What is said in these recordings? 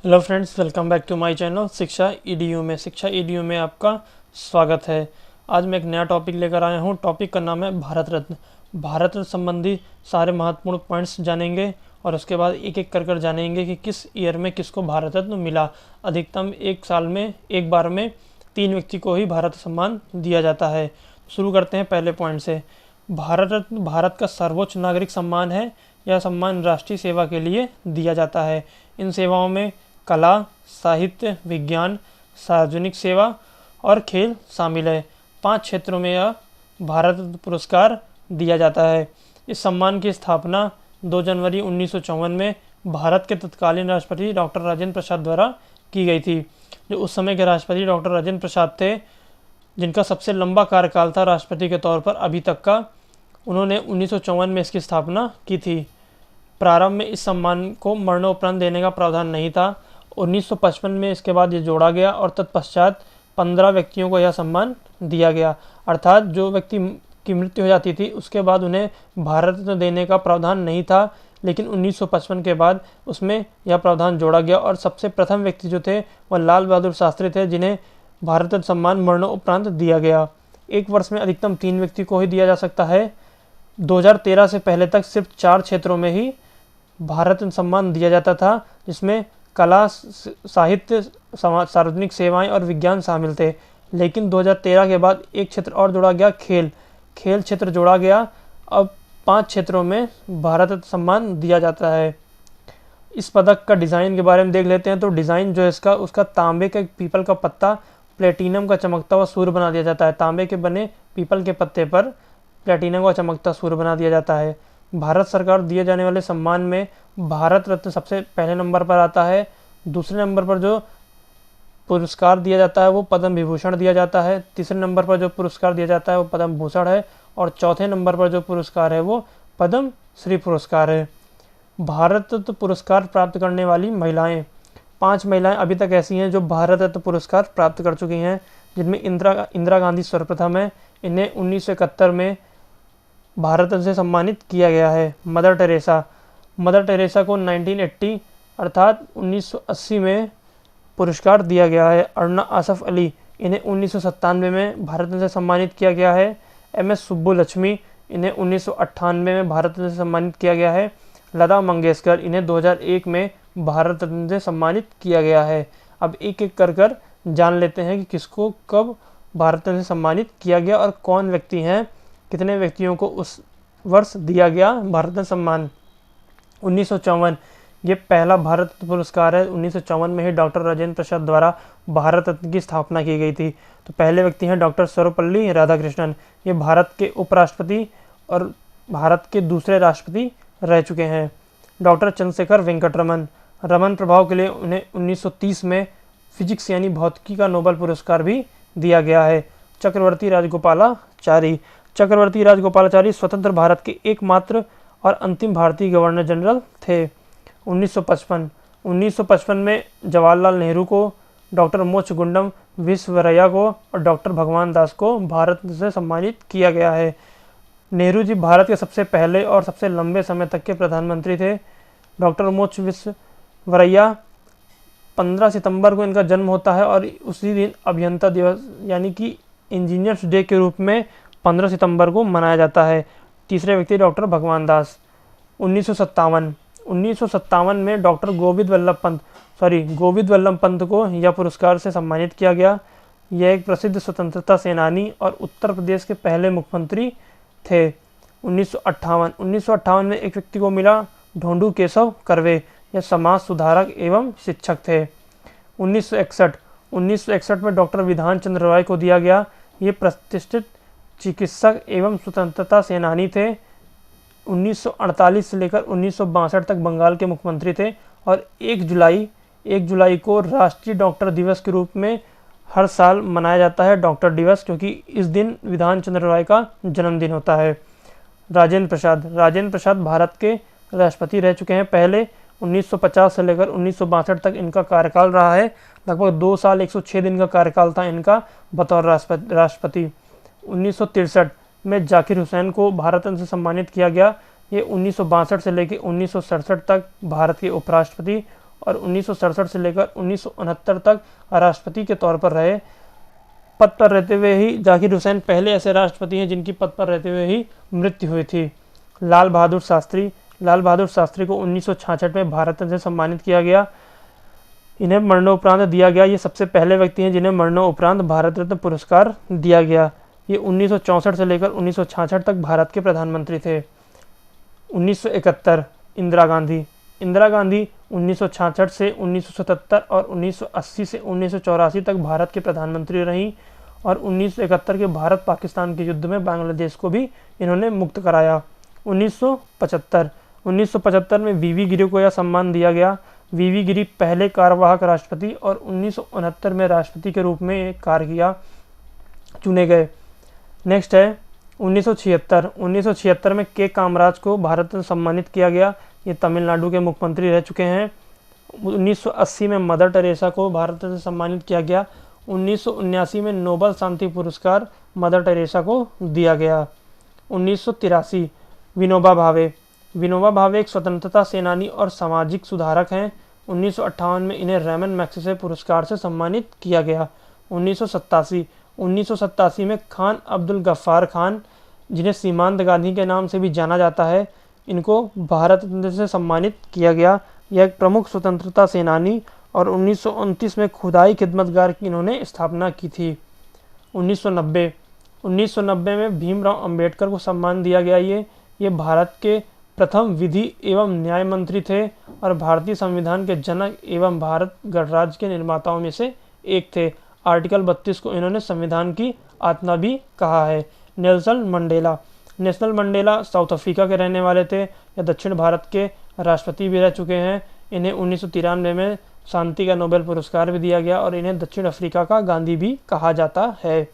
Hello friends, welcome back to my channel Shiksha EDU में आपका स्वागत है। आज मैं एक नया टॉपिक लेकर आया हूँ। टॉपिक का नाम है भारत रत्न। भारत रत्न संबंधी सारे महत्वपूर्ण पॉइंट्स जानेंगे और उसके बाद एक एक कर जानेंगे कि किस ईयर में किसको भारत रत्न मिला। अधिकतम एक साल में एक बार में 3 व्यक्ति को ही भारत सम्मान दिया जाता है। शुरू करते हैं पहले पॉइंट से। भारत रत्न भारत का सर्वोच्च नागरिक सम्मान है। यह सम्मान राष्ट्रीय सेवा के लिए दिया जाता है। इन सेवाओं में कला, साहित्य, विज्ञान, सार्वजनिक सेवा और खेल शामिल है। 5 क्षेत्रों में यह भारत रत्न पुरस्कार दिया जाता है। इस सम्मान की स्थापना 2 जनवरी 1954 में भारत के तत्कालीन राष्ट्रपति डॉक्टर राजेंद्र प्रसाद द्वारा की गई थी। जो उस समय के राष्ट्रपति डॉक्टर राजेंद्र प्रसाद थे, जिनका सबसे लंबा कार्यकाल था राष्ट्रपति के तौर पर अभी तक का। उन्होंने 1954 में इसकी स्थापना की थी। प्रारंभ में इस सम्मान को मरणोपरांत देने का प्रावधान नहीं था। 1955 में इसके बाद ये जोड़ा गया और तत्पश्चात 15 व्यक्तियों को यह सम्मान दिया गया। अर्थात जो व्यक्ति की मृत्यु हो जाती थी उसके बाद उन्हें भारत रत्न देने का प्रावधान नहीं था, लेकिन 1955 के बाद उसमें यह प्रावधान जोड़ा गया और सबसे प्रथम व्यक्ति जो थे वह लाल बहादुर शास्त्री थे, जिन्हें भारत रत्न सम्मान मरणोपरांत दिया गया। एक वर्ष में अधिकतम 3 व्यक्ति को ही दिया जा सकता है। 2013 से पहले तक सिर्फ 4 क्षेत्रों में ही भारत रत्न सम्मान दिया जाता था, जिसमें कला, साहित्य, सार्वजनिक सेवाएं और विज्ञान शामिल थे। लेकिन 2013 के बाद एक क्षेत्र और जोड़ा गया, खेल क्षेत्र जोड़ा गया। अब 5 क्षेत्रों में भारत रत्न सम्मान दिया जाता है। इस पदक का डिज़ाइन के बारे में देख लेते हैं। तो डिज़ाइन जो है इसका, उसका तांबे के पीपल का पत्ता प्लेटिनम का चमकता हुआ सूर्य बना दिया जाता है। तांबे के बने पीपल के पत्ते पर प्लेटिनम का चमकता सूर्य बना दिया जाता है। भारत सरकार दिए जाने वाले सम्मान में भारत रत्न सबसे पहले नंबर पर आता है। दूसरे नंबर पर जो पुरस्कार दिया जाता है वो पद्म विभूषण दिया जाता है। तीसरे नंबर पर जो पुरस्कार दिया जाता है वो पद्म भूषण है और चौथे नंबर पर जो पुरस्कार है वो पद्म श्री पुरस्कार है। भारत रत्न पुरस्कार प्राप्त करने वाली महिलाएं, 5 महिलाएं अभी तक ऐसी हैं जो भारत रत्न पुरस्कार प्राप्त कर चुकी हैं, जिनमें इंदिरा गांधी सर्वप्रथम है। इन्हें 1971 में भारत रत्न से सम्मानित किया गया है। मदर टेरेसा को 1980 अर्थात 1980 में पुरस्कार दिया गया है। अरुणा आसफ अली, इन्हें 1997 में भारत रत्न से सम्मानित किया गया है। MS सुब्बुलक्ष्मी, इन्हें 1998 में भारत रत्न से सम्मानित किया गया है। लता मंगेशकर, इन्हें 2001 में भारत रत्न से सम्मानित किया गया है। अब एक एक कर जान लेते हैं कि किसको कब भारत रत्न से सम्मानित किया गया और कौन व्यक्ति हैं, कितने व्यक्तियों को उस वर्ष दिया गया भारत रत्न सम्मान। 1954 ये पहला भारत रत्न पुरस्कार है। 1954 में ही डॉक्टर राजेंद्र प्रसाद द्वारा भारत रत्न की स्थापना की गई थी। तो पहले व्यक्ति हैं डॉक्टर सर्वपल्ली राधाकृष्णन। ये भारत के उपराष्ट्रपति और भारत के दूसरे राष्ट्रपति रह चुके हैं। डॉक्टर चंद्रशेखर वेंकट रमन प्रभाव के लिए उन्हें 1930 में फिजिक्स यानी भौतिकी का नोबेल पुरस्कार भी दिया गया है। चक्रवर्ती राजगोपालाचारी स्वतंत्र भारत के एकमात्र और अंतिम भारतीय गवर्नर जनरल थे। 1955 में जवाहरलाल नेहरू को, डॉक्टर मोक्षगुंडम विश्वेश्वरैया को और डॉक्टर भगवान दास को भारत रत्न से सम्मानित किया गया है। नेहरू जी भारत के सबसे पहले और सबसे लंबे समय तक के प्रधानमंत्री थे। डॉक्टर मोक्ष विश्वेश्वरैया 15 सितंबर को इनका जन्म होता है और उसी दिन अभियंता दिवस यानी कि इंजीनियर्स डे के रूप में 15 सितंबर को मनाया जाता है। तीसरे व्यक्ति डॉक्टर भगवान दास। 1957 में डॉक्टर गोविंद वल्लभ पंत को यह पुरस्कार से सम्मानित किया गया। यह एक प्रसिद्ध स्वतंत्रता सेनानी और उत्तर प्रदेश के पहले मुख्यमंत्री थे। 1958 में एक व्यक्ति को मिला, ढोंडू केशव कर्वे। यह समाज सुधारक एवं शिक्षक थे। 1961 में डॉक्टर विधान चंद्र रॉय को दिया गया। ये प्रतिष्ठित चिकित्सक एवं स्वतंत्रता सेनानी थे। 1948 से लेकर 1962 तक बंगाल के मुख्यमंत्री थे और 1 जुलाई को राष्ट्रीय डॉक्टर दिवस के रूप में हर साल मनाया जाता है डॉक्टर दिवस, क्योंकि इस दिन विधान चंद्र रॉय का जन्मदिन होता है। राजेंद्र प्रसाद भारत के राष्ट्रपति रह चुके हैं। पहले 1950 से लेकर 1962 तक इनका कार्यकाल रहा है। लगभग 2 साल 106 दिन का कार्यकाल था इनका बतौर राष्ट्रपति। 1963 में जाकिर हुसैन को भारत रत्न से सम्मानित किया गया। ये 1962 से लेकर 1967 तक भारत के उपराष्ट्रपति और 1967 से लेकर 1969 तक राष्ट्रपति के तौर पर रहे। पद पर रहते हुए ही जाकिर हुसैन पहले ऐसे राष्ट्रपति हैं जिनकी पद पर रहते हुए ही मृत्यु हुई थी। लाल बहादुर शास्त्री को 1966 में भारत रत्न से सम्मानित किया गया। इन्हें मरणोपरांत दिया गया। ये सबसे पहले व्यक्ति हैं जिन्हें मरणोपरांत भारत रत्न पुरस्कार दिया गया। ये 1964 से लेकर 1966 तक भारत के प्रधानमंत्री थे। 1971 इंदिरा गांधी 1966 से 1977 और 1980 से 1984 तक भारत के प्रधानमंत्री रहीं और 1971 के भारत पाकिस्तान के युद्ध में बांग्लादेश को भी इन्होंने मुक्त कराया। 1975 में वीवी गिरी को यह सम्मान दिया गया। वीवी गिरी पहले कार्यवाहक राष्ट्रपति और 1969 में राष्ट्रपति के रूप में कार्य चुने गए। नेक्स्ट है 1976 में के कामराज को भारत रत्न सम्मानित किया गया। ये तमिलनाडु के मुख्यमंत्री रह चुके हैं। 1980 में मदर टेरेसा को भारत रत्न से सम्मानित किया गया। 1979 में नोबेल शांति पुरस्कार मदर टेरेसा को दिया गया। 1983 विनोबा भावे एक स्वतंत्रता सेनानी और सामाजिक सुधारक हैं। 1958 में इन्हें रेमन मैग्सेसे पुरस्कार से सम्मानित किया गया। 1987 में खान अब्दुल गफ्फार खान, जिन्हें सीमांत गांधी के नाम से भी जाना जाता है, इनको भारत रत्न से सम्मानित किया गया। यह एक प्रमुख स्वतंत्रता सेनानी और 1929 में खुदाई खिदमतगार की इन्होंने स्थापना की थी। 1990 में भीमराव अंबेडकर को सम्मान दिया गया। ये भारत के प्रथम विधि एवं न्याय मंत्री थे और भारतीय संविधान के जनक एवं भारत गणराज्य के निर्माताओं में से एक थे। आर्टिकल 32 को इन्होंने संविधान की आत्मा भी कहा है। नेल्सन मंडेला साउथ अफ्रीका के रहने वाले थे। यह दक्षिण भारत के राष्ट्रपति भी रह चुके हैं। इन्हें 1993 में शांति का नोबेल पुरस्कार भी दिया गया और इन्हें दक्षिण अफ्रीका का गांधी भी कहा जाता है।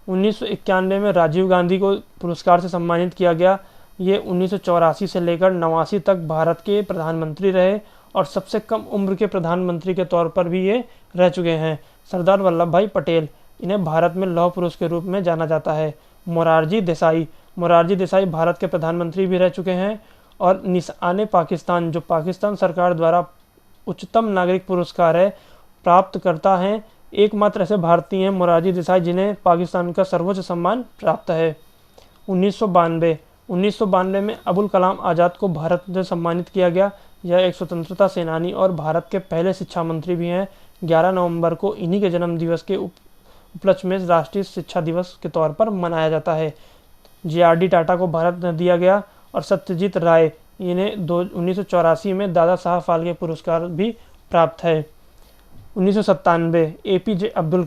1991 में राजीव गांधी को पुरस्कार से सम्मानित किया गया। ये 1984 से लेकर 89 तक भारत के प्रधानमंत्री रहे और सबसे कम उम्र के प्रधानमंत्री के तौर पर भी ये रह चुके हैं। सरदार वल्लभ भाई पटेल, इन्हें भारत में लौह पुरुष के रूप में जाना जाता है। मोरारजी देसाई भारत के प्रधानमंत्री भी रह चुके हैं और निशान पाकिस्तान, जो पाकिस्तान सरकार द्वारा उच्चतम नागरिक पुरस्कार है, प्राप्त करता है। एकमात्र ऐसे भारतीय हैं मोरारजी देसाई जिन्हें पाकिस्तान का सर्वोच्च सम्मान प्राप्त है। 1992 में अबुल कलाम आज़ाद को भारत से सम्मानित किया गया। यह एक स्वतंत्रता सेनानी और भारत के पहले शिक्षा मंत्री भी हैं। 11 नवंबर को इन्हीं के जन्म दिवस के उपलक्ष्य में राष्ट्रीय शिक्षा दिवस के तौर पर मनाया जाता है। JRD टाटा को भारत रत्न दिया गया और सत्यजीत राय, इन्हें 1984 में दादा साहब फाल्के पुरस्कार भी प्राप्त है। 1997 APJ अब्दुल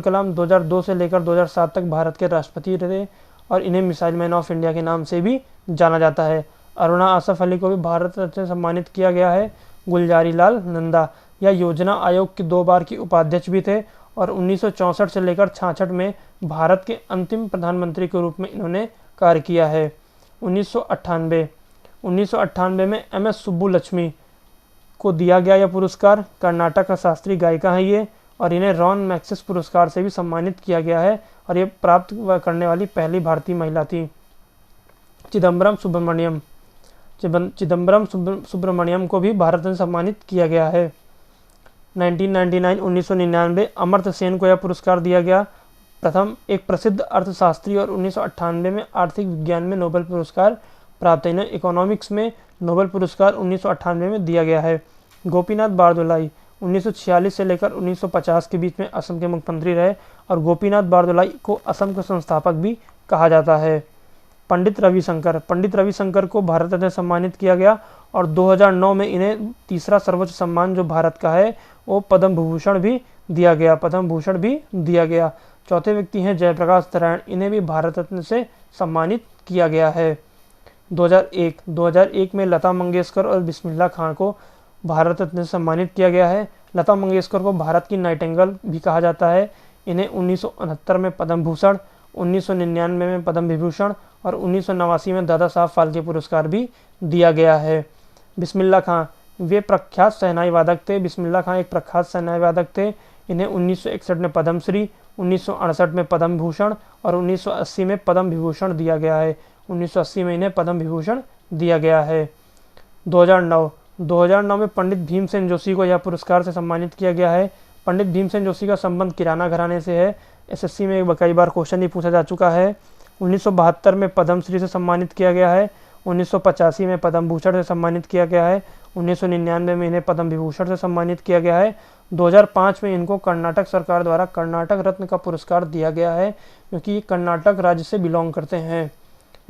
कलाम 2002 से लेकर 2007 तक भारत के राष्ट्रपति रहे और इन्हें मिसाइल मैन ऑफ इंडिया के नाम से भी जाना जाता है। अरुणा आसफ अली को भी भारत रत्न से सम्मानित किया गया है। गुलजारी लाल नंदा, यह योजना आयोग के 2 बार की उपाध्यक्ष भी थे और 1964 से लेकर 66 में भारत के अंतिम प्रधानमंत्री के रूप में इन्होंने कार्य किया है। 1998 में MS सुब्बुलक्ष्मी को दिया गया यह पुरस्कार। कर्नाटक का शास्त्रीय गायिका है ये और इन्हें रॉन मैग्सेसे पुरस्कार से भी सम्मानित किया गया है और ये प्राप्त करने वाली पहली भारतीय महिला थी। चिदम्बरम सुब्रमण्यम को भी भारत रत्न सम्मानित किया गया है। 1999 अमर्त्य सेन को यह पुरस्कार दिया गया, एक प्रसिद्ध अर्थशास्त्री और 1998 में आर्थिक विज्ञान में नोबेल पुरस्कार प्राप्त है। इन्हें इकोनॉमिक्स में नोबेल पुरस्कार 1998 में दिया गया है। गोपीनाथ बारदोलाई 1946 से लेकर 1950 के बीच में असम के मुख्यमंत्री रहे और गोपीनाथ बारदोलाई को असम का संस्थापक भी कहा जाता है। पंडित रविशंकर को भारत रत्न सम्मानित किया गया और 2009 में इन्हें तीसरा सर्वोच्च सम्मान जो भारत का है वो पद्म भूषण भी दिया गया। चौथे व्यक्ति हैं जयप्रकाश नारायण, इन्हें भी भारत रत्न से सम्मानित किया गया है। 2001 में लता मंगेशकर और बिस्मिल्लाह खान को भारत रत्न से सम्मानित किया गया है। लता मंगेशकर को भारत की नाइटिंगेल भी कहा जाता है। इन्हें 1969 में पद्म भूषण, 1999 में पद्म विभूषण और 1989 में दादा साहब फाल्के पुरस्कार भी दिया गया है। बिस्मिल्लाह खां, वे प्रख्यात शहनाई वादक थे। बिस्मिल्लाह खां एक प्रख्यात शहनाई वादक थे। इन्हें 1961 में पद्मश्री, 1968 में पद्म भूषण और 1980 में पद्म विभूषण दिया गया है। 1980 में इन्हें पद्म विभूषण दिया गया है। 2009 में पंडित भीमसेन जोशी को यह पुरस्कार से सम्मानित किया गया है। पंडित भीमसेन जोशी का संबंध किराना घराने से है। एसएससी में कई बार क्वेश्चन ही पूछा जा चुका है। 1972 में पद्मश्री से सम्मानित किया गया है। 1985 में पद्म भूषण से सम्मानित किया गया है। 1999 में इन्हें पद्म विभूषण से सम्मानित किया गया है। 2005 में इनको कर्नाटक सरकार द्वारा कर्नाटक रत्न का पुरस्कार दिया गया है, क्योंकि ये कर्नाटक राज्य से बिलोंग करते हैं।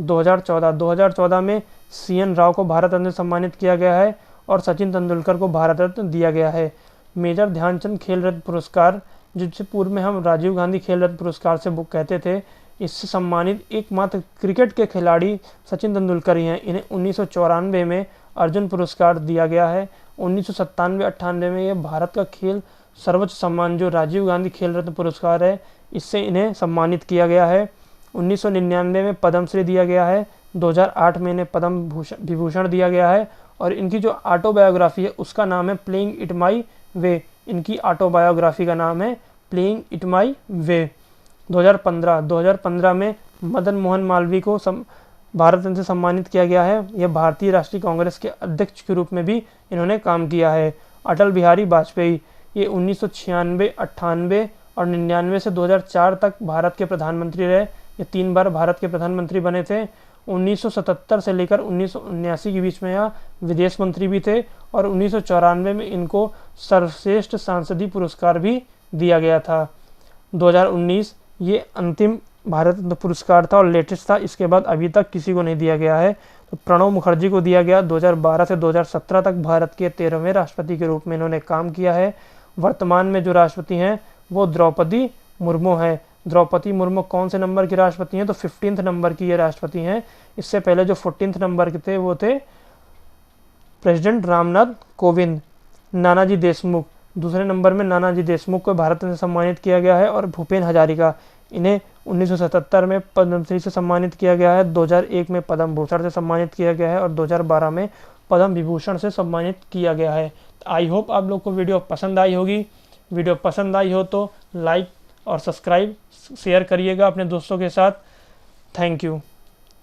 2014 में CN राव को भारत रत्न से सम्मानित किया गया है और सचिन तेंदुलकर को भारत रत्न दिया गया है। मेजर ध्यानचंद खेल रत्न पुरस्कार, जिससे पूर्व में हम राजीव गांधी खेल रत्न पुरस्कार से कहते थे, इससे सम्मानित एकमात्र क्रिकेट के खिलाड़ी सचिन तेंदुलकर ही हैं। इन्हें 1994 में अर्जुन पुरस्कार दिया गया है। 1997-98 में यह भारत का खेल सर्वोच्च सम्मान जो राजीव गांधी खेल रत्न पुरस्कार है, इससे इन्हें सम्मानित किया गया है। 1999 में पद्मश्री दिया गया है। 2008 में इन्हें पद्म विभूषण दिया गया है और इनकी जो ऑटोबायोग्राफी है उसका नाम है प्लेइंग इट माई वे। इनकी ऑटोबायोग्राफी का नाम है प्लेइंग इट माई वे। 2015 में मदन मोहन मालवीय को भारत रत्न से सम्मानित किया गया है। यह भारतीय राष्ट्रीय कांग्रेस के अध्यक्ष के रूप में भी इन्होंने काम किया है। अटल बिहारी वाजपेयी, ये 1996, 98 और 99 से 2004 तक भारत के प्रधानमंत्री रहे। ये 3 बार भारत के प्रधानमंत्री बने थे। 1977 से लेकर 1979 के बीच में यह विदेश मंत्री भी थे और 1994 में इनको सर्वश्रेष्ठ सांसदीय पुरस्कार भी दिया गया था। 2019 ये अंतिम भारत रत्न पुरस्कार था और लेटेस्ट था। इसके बाद अभी तक किसी को नहीं दिया गया है। तो प्रणब मुखर्जी को दिया गया। 2012 से 2017 तक भारत के 13वें राष्ट्रपति के रूप में इन्होंने काम किया है। वर्तमान में जो राष्ट्रपति हैं वो द्रौपदी मुर्मू है। द्रौपदी मुर्मू कौन से नंबर की राष्ट्रपति हैं? तो 15 नंबर की ये राष्ट्रपति हैं। इससे पहले जो 14 नंबर के थे वो थे प्रेसिडेंट रामनाथ कोविंद। नानाजी देशमुख दूसरे नंबर में, नानाजी देशमुख को भारत रत्न से सम्मानित किया गया है। और भूपेन हजारिका, इन्हें 1977 में पद्मश्री से सम्मानित किया गया है। 2001 में पद्म भूषण से सम्मानित किया गया है और 2012 में पद्म विभूषण से सम्मानित किया गया है। आई होप आप लोग को वीडियो पसंद आई होगी। वीडियो पसंद आई हो तो लाइक और सब्सक्राइब शेयर करिएगा अपने दोस्तों के साथ। Thank you.